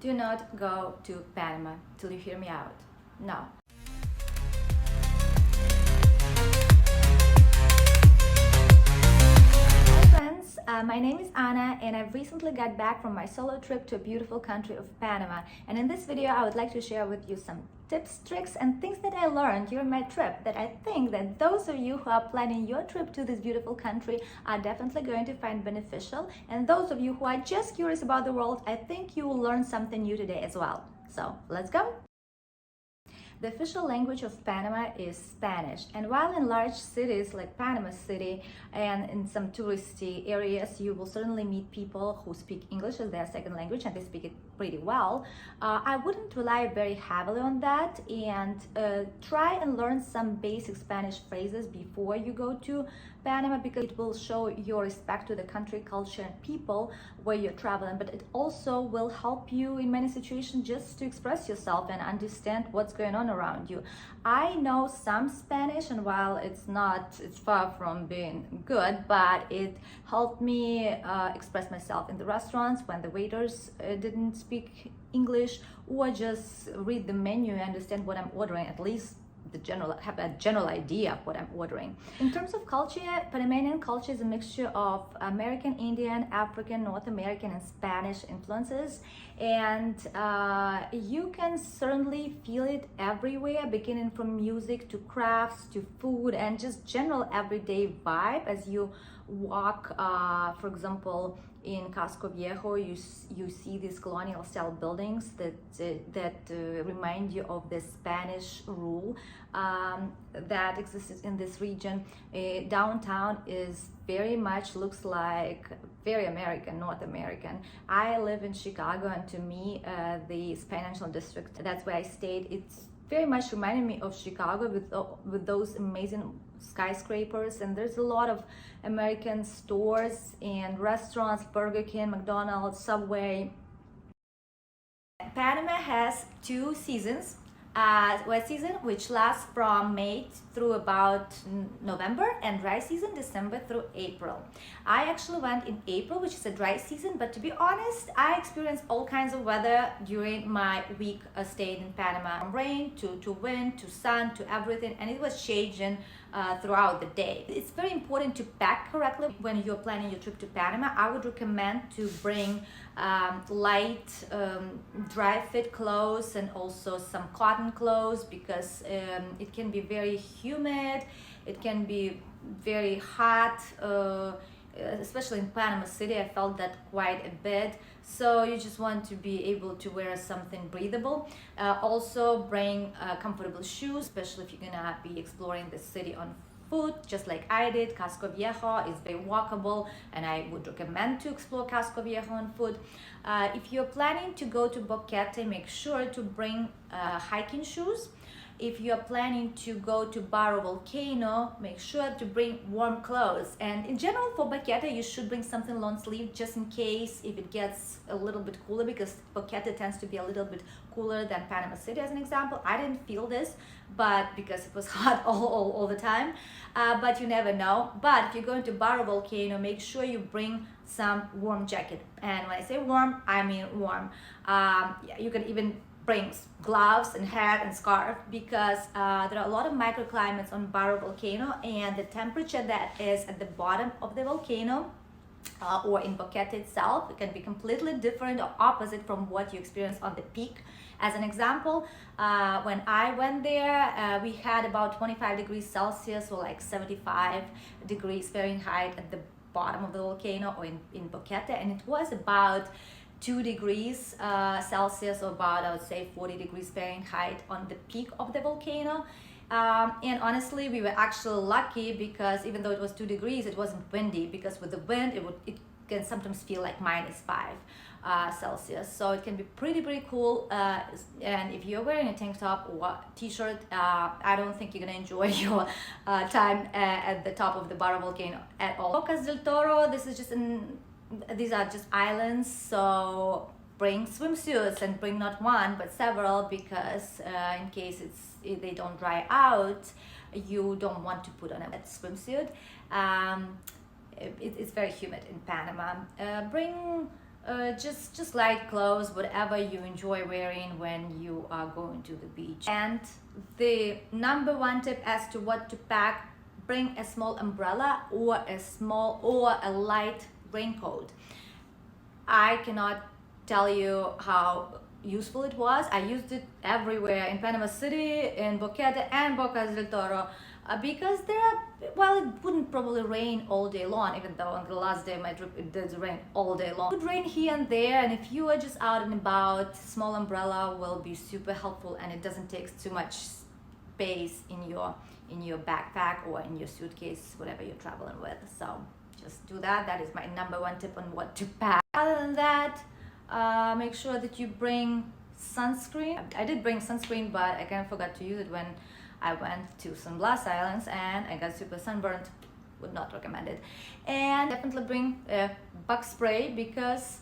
Do not go to Panama till you hear me out. No. Hi friends, my name is Anna and I've recently got back from my solo trip to a beautiful country of Panama. And in this video, I would like to share with you some tips, tricks, and things that I learned during my trip that I think that those of you who are planning your trip to this beautiful country are definitely going to find beneficial. And those of you who are just curious about the world, I think you will learn something new today as well. So let's go. The official language of Panama is Spanish, and while in large cities like Panama City and in some touristy areas you will certainly meet people who speak English as their second language and they speak it pretty well, I wouldn't rely very heavily on that, and try and learn some basic Spanish phrases before you go to Panama, because it will show your respect to the country, culture, and people where you're traveling, but it also will help you in many situations just to express yourself and understand what's going on around you. I know some Spanish, and while it's far from being good, but it helped me express myself in the restaurants when the waiters didn't speak English, or just read the menu and understand what I'm ordering, at least have a general idea of what I'm ordering. In terms of culture, Panamanian culture is a mixture of American, Indian, African, North American, and Spanish influences, and you can certainly feel it everywhere, beginning from music to crafts to food and just general everyday vibe. As you walk, for example, in Casco Viejo, you see these colonial style buildings that remind you of the Spanish rule that existed in this region. Downtown is very much looks like very American, North American. I live in Chicago, and to me the financial district, that's where I stayed, it's very much reminded me of Chicago with those amazing skyscrapers, and there's a lot of American stores and restaurants, Burger King, McDonald's, Subway. Panama has two seasons. Wet season, which lasts from May through about November, and dry season, December through April. I actually went in April, which is a dry season, but to be honest, I experienced all kinds of weather during my week stayed in Panama. From rain to wind to sun to everything, and it was changing throughout the day. It's very important to pack correctly when you're planning your trip to Panama. I would recommend to bring light dry fit clothes and also some cotton clothes, because it can be very humid, it can be very hot, especially in Panama City. I felt that quite a bit, so you just want to be able to wear something breathable. Also bring comfortable shoes, especially if you're gonna be exploring the city on foot, just like I did. Casco Viejo is very walkable, and I would recommend to explore Casco Viejo on foot. If you're planning to go to Boquete, make sure to bring hiking shoes. If you're planning to go to Barro Volcano, make sure to bring warm clothes. And in general, for Boquete, you should bring something long sleeve just in case if it gets a little bit cooler, because Boquete tends to be a little bit cooler than Panama City, as an example. I didn't feel this, but because it was hot all the time, but you never know. But if you're going to Barro Volcano, make sure you bring some warm jacket. And when I say warm, I mean warm. You can even bring gloves and hat and scarf, because there are a lot of microclimates on Barro Volcano, and the temperature that is at the bottom of the volcano or in Boquete itself, it can be completely different or opposite from what you experience on the peak. As an example, when I went there, we had about 25 degrees Celsius or like 75 degrees Fahrenheit at the bottom of the volcano, or in Boquete, and it was about 2 degrees Celsius, or about, I would say, 40 degrees Fahrenheit on the peak of the volcano. And honestly, we were actually lucky, because even though it was 2 degrees, it wasn't windy, because with the wind it can sometimes feel like -5 Celsius. So it can be pretty cool, and if you're wearing a tank top or t-shirt, I don't think you're gonna enjoy your time at the top of the Barro Volcano at all. Bocas del Toro, these are just islands, so bring swimsuits, and bring not one but several, because in case they don't dry out, you don't want to put on a wet swimsuit. It's very humid in Panama. Bring just light clothes, whatever you enjoy wearing when you are going to the beach. And the number one tip as to what to pack: bring a small umbrella or a light raincoat. I cannot tell you how useful it was. I used it everywhere in Panama City, in Boquete and Bocas del Toro, because well, it wouldn't probably rain all day long, even though on the last day of my trip it did rain all day long. It would rain here and there, and if you are just out and about, small umbrella will be super helpful, and it doesn't take too much space in your backpack or in your suitcase, whatever you're traveling with. So just do that. That is my number one tip on what to pack. Other than that, make sure that you bring sunscreen. I did bring sunscreen, but I kind of forgot to use it when I went to some Blas Islands and I got super sunburned. Would not recommend it. And definitely bring a bug spray, because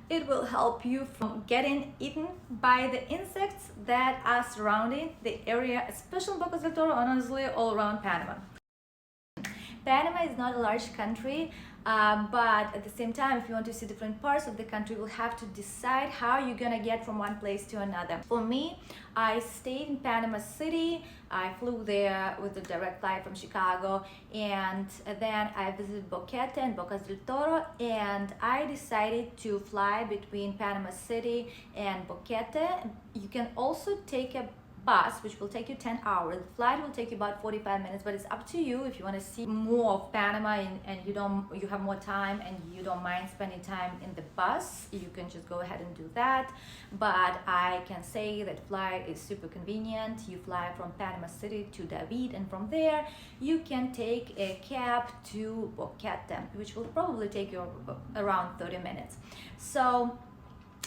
it will help you from getting eaten by the insects that are surrounding the area, especially in Bocas del Toro, honestly all around Panama. Panama is not a large country, but at the same time, if you want to see different parts of the country, you'll have to decide how you're gonna get from one place to another. For me, I stayed in Panama City. I flew there with a direct flight from Chicago, and then I visited Boquete and Bocas del Toro, and I decided to fly between Panama City and Boquete. You can also take a bus, which will take you 10 hours. The flight will take you about 45 minutes, but it's up to you. If you want to see more of Panama and you have more time and you don't mind spending time in the bus, you can just go ahead and do that. But I can say that flight is super convenient. You fly from Panama City to David, and from there you can take a cab to Boquete, which will probably take you around 30 minutes. So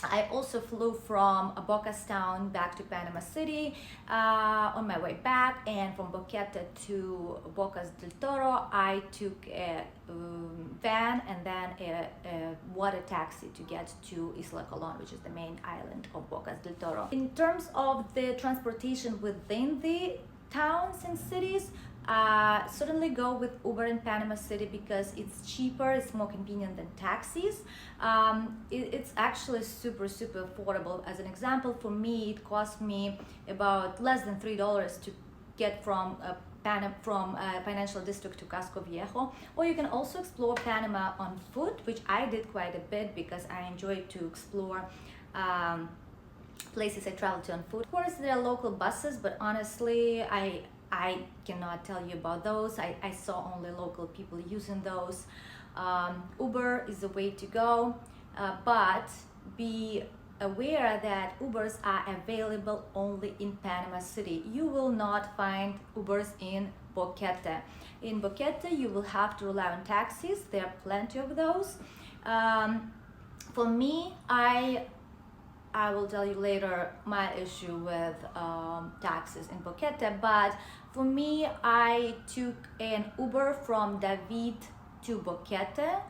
I also flew from Bocas town back to Panama City on my way back, and from Boquete to Bocas del Toro I took a van and then a water taxi to get to Isla Colon, which is the main island of Bocas del Toro. In terms of the transportation within the towns and cities, certainly go with Uber in Panama City because it's cheaper, it's more convenient than taxis. It's actually super affordable. As an example, for me, it cost me about less than $3 to get from Financial District to Casco Viejo. Or you can also explore Panama on foot, which I did quite a bit because I enjoy to explore places I travel to on foot. Of course, there are local buses, but honestly, I cannot tell you about those. I saw only local people using those. Uber is the way to go, but be aware that Ubers are available only in Panama City. You will not find Ubers in Boquete. In Boquete, you will have to rely on taxis. There are plenty of those. For me, I will tell you later my issue with taxis in Boquete, but for me, I took an Uber from David to Boquete,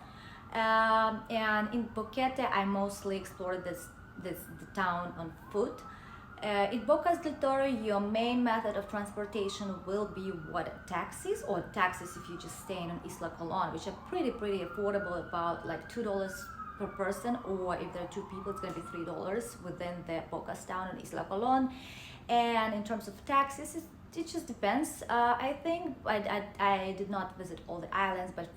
and in Boquete I mostly explored the town on foot. In Bocas del Toro, your main method of transportation will be taxis, or taxis if you just stay in Isla Colon, which are pretty affordable, about like $2 per person, or if there are two people, it's going to be $3 within the Bocas town in Isla Colon. And in terms of taxis, it just depends. I think I did not visit all the islands, but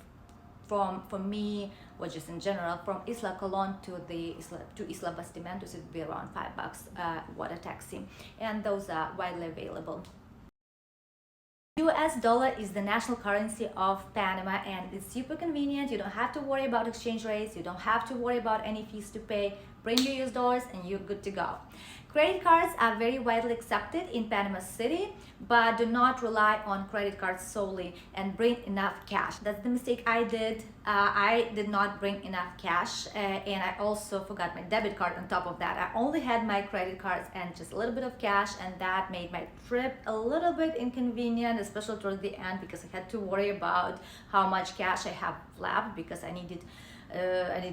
for me, or just in general, from Isla Colon to Isla Bastimentos, it would be around $5 water taxi, and those are widely available. US dollar is the national currency of Panama, and it's super convenient. You don't have to worry about exchange rates. You don't have to worry about any fees to pay. Bring your US dollars and you're good to go. Credit cards are very widely accepted in Panama City, but do not rely on credit cards solely and bring enough cash. That's the mistake I did. I did not bring enough cash, and I also forgot my debit card on top of that. I only had my credit cards and just a little bit of cash, and that made my trip a little bit inconvenient, especially towards the end, because I had to worry about how much cash I have left, because I need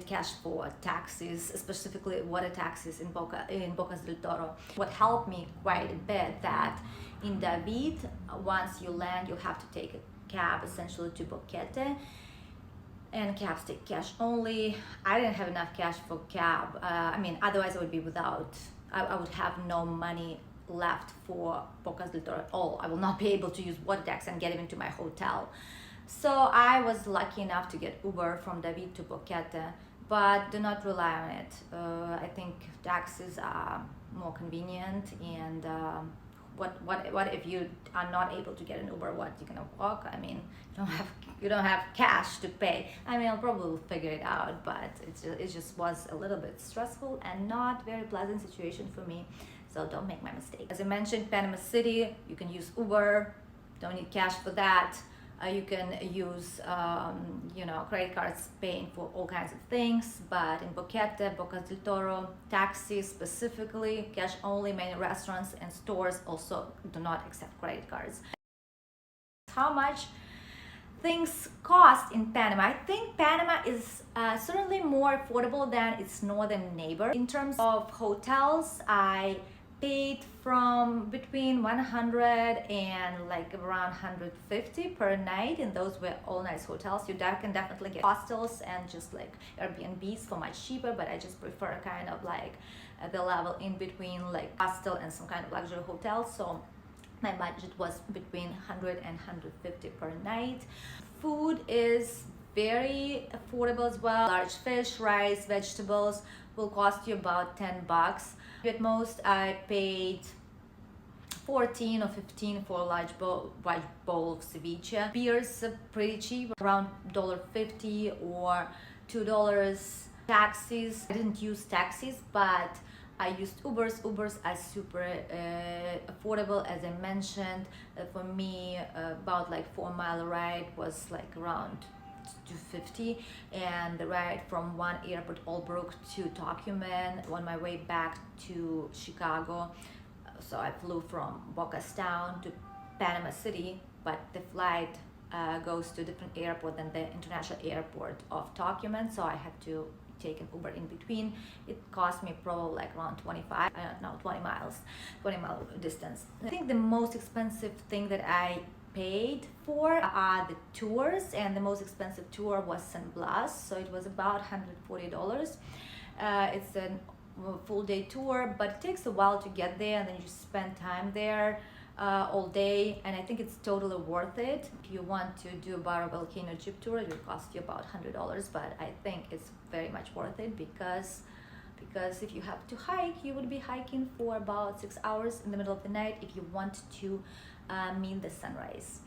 cash for taxes, specifically water taxes in Bocas del Toro. What helped me quite a bit, that in David, once you land, you'll have to take a cab essentially to Boquete. and cabs take cash only. I didn't have enough cash for cab. I mean, otherwise I would be without, I would have no money left for Bocas del Toro at all. I will not be able to use water taxi and get even to my hotel. So I was lucky enough to get Uber from David to Boquete, but do not rely on it. I think taxis are more convenient, and what if you are not able to get an Uber? What, you gonna walk? I mean, you don't have cash to pay. I mean, I'll probably figure it out, but it just was a little bit stressful and not very pleasant situation for me. So don't make my mistake. As I mentioned, Panama City, you can use Uber. Don't need cash for that. You can use, credit cards paying for all kinds of things, but in Boquete, Bocas del Toro, taxis specifically, cash only. Many restaurants and stores also do not accept credit cards. How much things cost in Panama? I think Panama is certainly more affordable than its northern neighbor. In terms of hotels, I paid from between 100 and like around 150 per night, and those were all nice hotels. You can definitely get hostels and just like Airbnbs for much cheaper, but I just prefer kind of like the level in between, like hostel and some kind of luxury hotel. So my budget was between 100 and 150 per night. Food is very affordable as well. Large fish, rice, vegetables will cost you about $10. At most, I paid 14 or 15 for a large bowl of ceviche. Beers are pretty cheap, around $1.50 or $2. Taxis, I didn't use taxis, but I used Ubers. Ubers are super affordable, as I mentioned. For me, about like 4-mile ride was like around $250, and the ride from one airport, Albrook, to Tocumen on my way back to Chicago. So I flew from Bocas town to Panama City, but the flight goes to a different airport than the international airport of Tocumen, so I had to take an Uber in between. It cost me probably like around 20 mile distance. I think the most expensive thing that I paid for are the tours, and the most expensive tour was San Blas, so it was about $140. It's a full day tour, but it takes a while to get there, and then you spend time there all day, and I think it's totally worth it. If you want to do a Barra Volcano jeep tour, it will cost you about $100, but I think it's very much worth it because if you have to hike, you would be hiking for about 6 hours in the middle of the night if you want to meet the sunrise.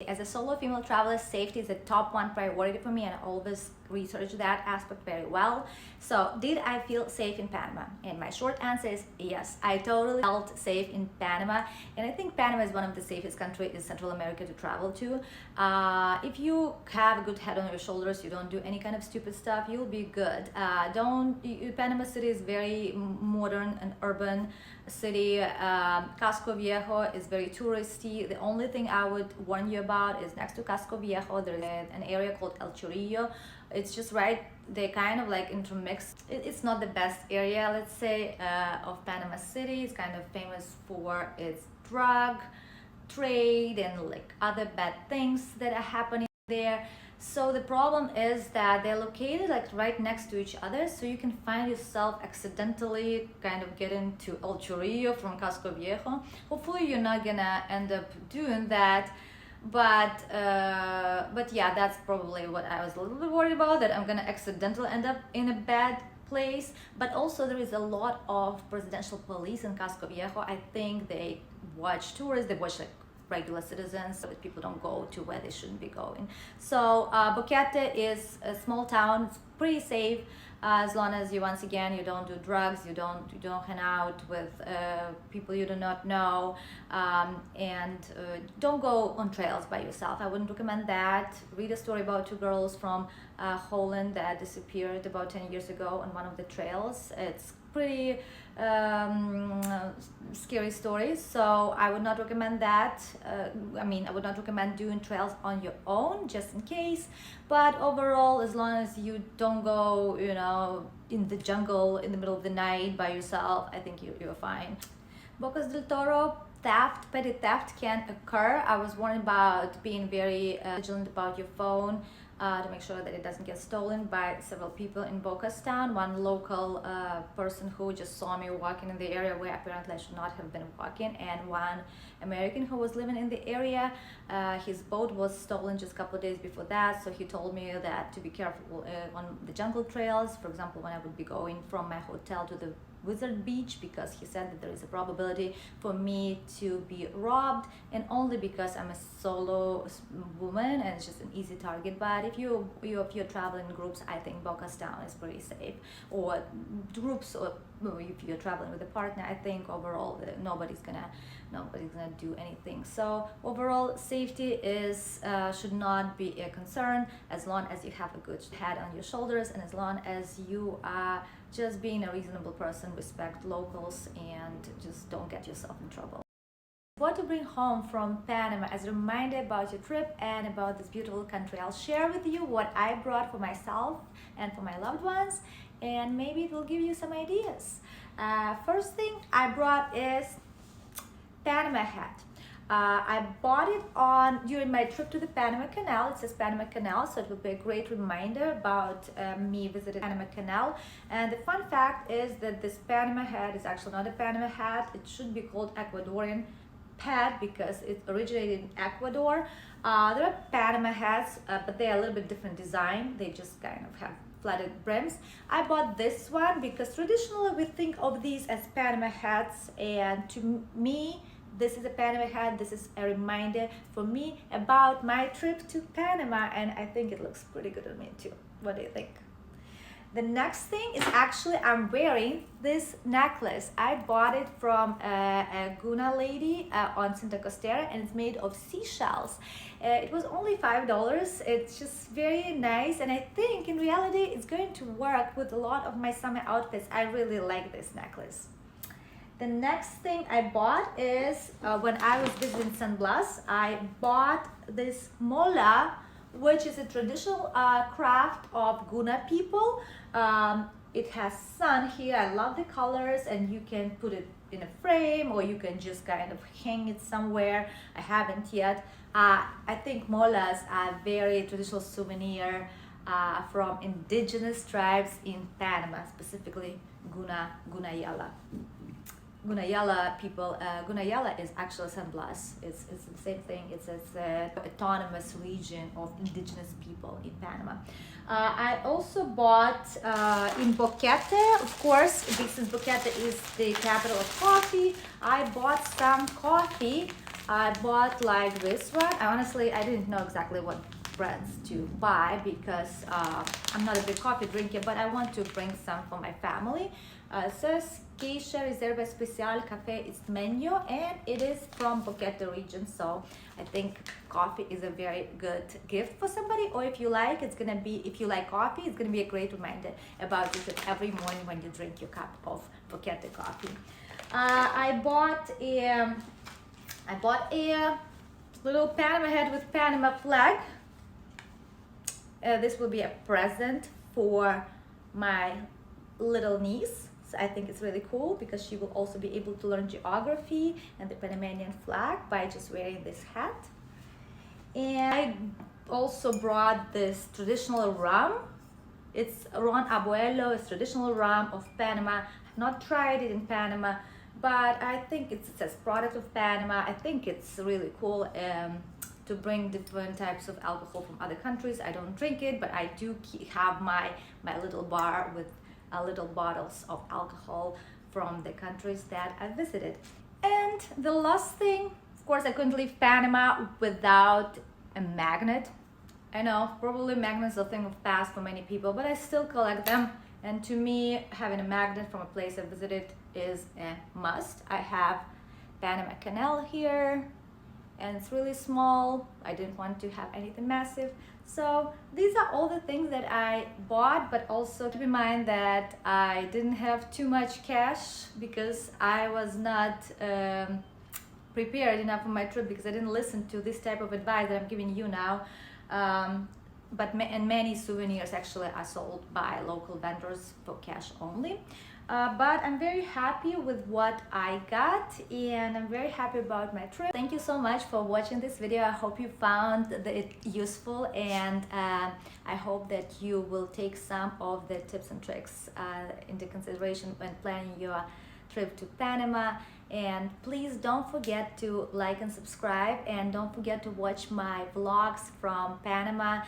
As a solo female traveler, safety is a top one priority for me, and I always research that aspect very well. So did I feel safe in Panama? And my short answer is yes, I totally felt safe in Panama, and I think Panama is one of the safest countries in Central America to travel to. If you have a good head on your shoulders, you don't do any kind of stupid stuff, you'll be good. Panama City is very modern and urban city. Casco Viejo is very touristy. The only thing I would warn you about is next to Casco Viejo there is an area called El Chorillo. It's just right, they kind of like intermixed. It's not the best area, let's say, of Panama City. It's kind of famous for its drug trade and like other bad things that are happening there. So the problem is that they're located like right next to each other, so you can find yourself accidentally kind of getting to El Chorillo from Casco Viejo. Hopefully you're not gonna end up doing that, but yeah, that's probably what I was a little bit worried about, that I'm gonna accidentally end up in a bad place. But also there is a lot of presidential police in Casco Viejo. I think they watch tourists, they watch like regular citizens, so that people don't go to where they shouldn't be going. So Boquete is a small town. It's pretty safe as long as you, once again, you don't do drugs, you don't hang out with people you do not know, and don't go on trails by yourself. I wouldn't recommend that. Read a story about 2 girls from Holland that disappeared about 10 years ago on one of the trails. It's pretty scary stories, so I would not recommend that. I would not recommend doing trails on your own, just in case. But overall, as long as you don't go, in the jungle in the middle of the night by yourself, I think you're fine. Bocas del Toro, petty theft can occur. I was warned about being very vigilant about your phone. to make sure that it doesn't get stolen by several people in Bocas town. One local person who just saw me walking in the area where apparently I should not have been walking, and one American who was living in the area. His boat was stolen just a couple of days before that, so he told me that to be careful on the jungle trails, for example, when I would be going from my hotel to the Wizard Beach, because he said that there is a probability for me to be robbed, and only because I'm a solo woman and it's just an easy target. But if you're traveling in groups, I think Bocas town is pretty safe, or groups, or if you're traveling with a partner, I think overall nobody's gonna do anything. So overall, safety is should not be a concern as long as you have a good head on your shoulders, and as long as you are just being a reasonable person, respect locals, and just don't get yourself in trouble. What to bring home from Panama as a reminder about your trip and about this beautiful country. I'll share with you what I brought for myself and for my loved ones, and maybe it will give you some ideas. First thing I brought is Panama hat. I bought it during my trip to the Panama Canal. It says Panama Canal, so it will be a great reminder about me visiting Panama Canal. And the fun fact is that this Panama hat is actually not a Panama hat. It should be called Ecuadorian hat because it originated in Ecuador. There are Panama hats, but they are a little bit different design. They just kind of have flatted brims. I bought this one because traditionally we think of these as Panama hats, and to me, this is a Panama hat. This is a reminder for me about my trip to Panama, and I think it looks pretty good on me too. What do you think? The next thing is actually I'm wearing this necklace. I bought it from a Guna lady on Santa Costera, and it's made of seashells. It was only $5. It's just very nice, and I think in reality it's going to work with a lot of my summer outfits. I really like this necklace. The next thing I bought is when I was visiting San Blas, I bought this mola, which is a traditional craft of Guna people. It has sun here. I love the colors, and you can put it in a frame, or you can just kind of hang it somewhere. I haven't yet. I think molas are very traditional souvenir from indigenous tribes in Panama, specifically Gunayala. Gunayala people, Gunayala is actually San Blas. It's the same thing. It's an autonomous region of indigenous people in Panama. I also bought in Boquete, of course, since Boquete is the capital of coffee, I bought some coffee. I bought like this one. I didn't know exactly what brands to buy because I'm not a big coffee drinker, but I want to bring some for my family. It says Queixa Reserva Especial Café Istmeño, and it is from Boquete region, so I think coffee is a very good gift for somebody, or if you like coffee, it's gonna be a great reminder about it every morning when you drink your cup of Boquete coffee. I bought a little Panama hat with Panama flag. This will be a present for my little niece. So I think it's really cool because she will also be able to learn geography and the Panamanian flag by just wearing this hat. And I also brought this traditional rum. It's Ron Abuelo. It's traditional rum of Panama. I've not tried it in Panama, but I think it says product of Panama. I think it's really cool to bring different types of alcohol from other countries. I don't drink it, but I do have my little bar with little bottles of alcohol from the countries that I visited. And the last thing, of course, I couldn't leave Panama without a magnet. I know, probably magnets are a thing of past for many people, but I still collect them. And to me, having a magnet from a place I visited is a must. I have Panama Canal here, and it's really small. I didn't want to have anything massive. So these are all the things that I bought, but also keep in mind that I didn't have too much cash because I was not prepared enough for my trip, because I didn't listen to this type of advice that I'm giving you now. and many souvenirs actually are sold by local vendors for cash only. But I'm very happy with what I got, and I'm very happy about my trip. Thank you so much for watching this video. I hope you found it useful, and I hope that you will take some of the tips and tricks into consideration when planning your trip to Panama. And please don't forget to like and subscribe, and don't forget to watch my vlogs from Panama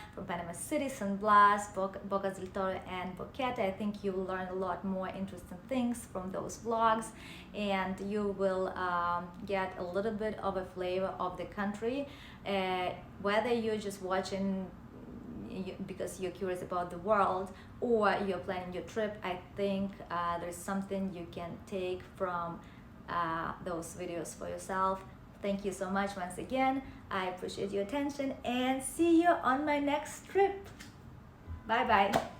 City, San Blas, Bocas del Toro and Boquete. I think you will learn a lot more interesting things from those vlogs, and you will get a little bit of a flavor of the country, whether you're just watching because you're curious about the world or you're planning your trip. I think there's something you can take from those videos for yourself. Thank you so much once again. I appreciate your attention, and see you on my next trip. Bye bye.